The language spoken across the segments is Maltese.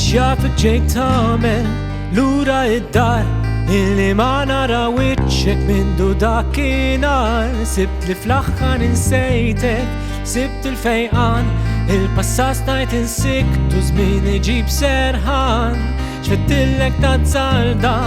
xafek ġejt tagħmel lura id-dar illi ma nara wiċċek mindu dakinhar. Sibt li fl-aħħar insejtek, sibt il-fejqan, il-passat stajt insiktu żmien iġib serħan. Xfettillek ta' żalda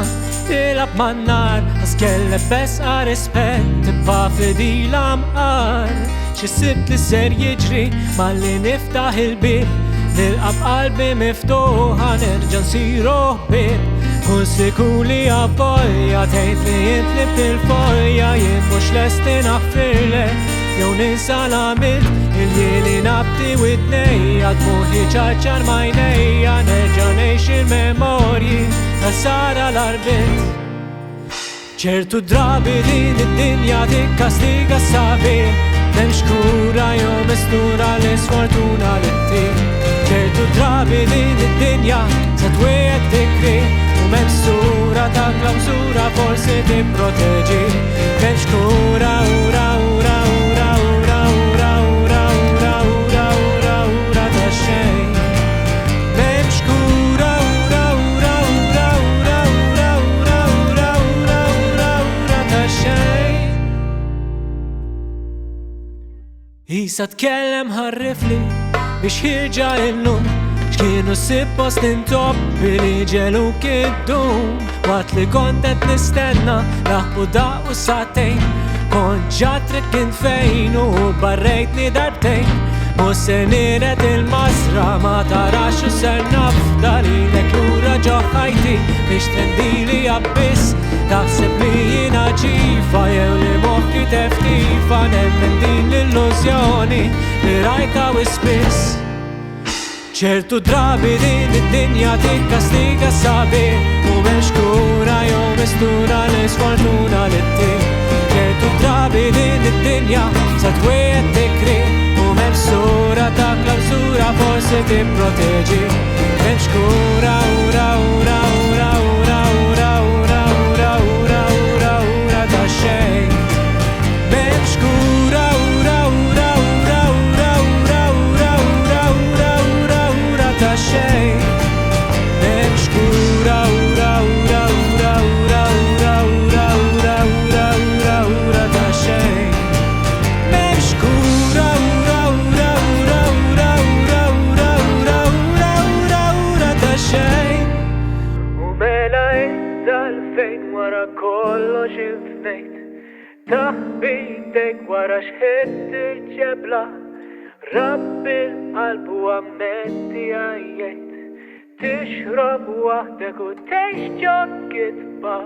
tilab man-nar, għas kellek besqa rispett tibqa' fidila mqar. Xi sibt li ser jiġri malli niftaħ il-bib, nilqa' b'qalbi miftuħa nerġa' nsiru ħbieb. Kull sikun li avvolja tgħid li jintlibt il-folja, jien mhux lesti naħfirlek jew ninsa l-għamilt il-jieli nabti widnejja, dmuħi ċarċar m'għajnejja, nerġa' ngħix il-memorji ta' sara l-arbit. ċertu drabi din id-dinja tikkastiga s-sabiħ, m'hemmx kura jew mistura l-isfortuna li ttik. ċertu drabi din id-dinja sa twiegħek tikri, u m'hemmx sura ta' klawżura forsi tipproteġi. M'hemmx kura ura ura ura ura ura ura ura ura ura ura ta' xejn. M'hemmx kura ura ura ura ura ura ura ura ura ura ura ta' xejn. Isa tkellem ħarrifli biex ħirġa il-lum, x'kienu suppost intoppi li ġeluk id-dum. Waqt li kont qed nistenna laħqu daqqu satejn, kont ġatrek kien fejn u barrejtni darbtejn. Mhux ser niret il-masra ma tarax u ser nafda lilek lura ġo ħajti biex trendili abbiss. Taħseb li jiena ġifa jew li moħħi teftifa, nemmen din l-illużjoni li rajta wispiss. ċertu drabi din id-dinja tikkastiga s-sabiħ, u m'hemmx kura jew mistura l-isfortuna li ttik. ċertu drabi din id-dinja sa twiegħek tikri, u m'hemmx sura ta' klawżura forsi tipproteġi. M'hemmx kura ura ura ura ura ura ura ura ura ura ura ta' xejn. M'hemmx kura ura ura ura ura ura ura ura ura ura ura ta' xejn. M'hemmx kura ura ura ura ura ura ura ura ura ura ura ta' xejn. M'hemmx kura ura ura ura ura ura ura ura ura ura ura ta' xejn. U mela issa l-fejn wara kollox infnejt, taħbitek wara x'ħidt il-ġebla, rabbi l-qalb u ammetti għajjejt, tixrob waħdek u tgħix ġo kitba.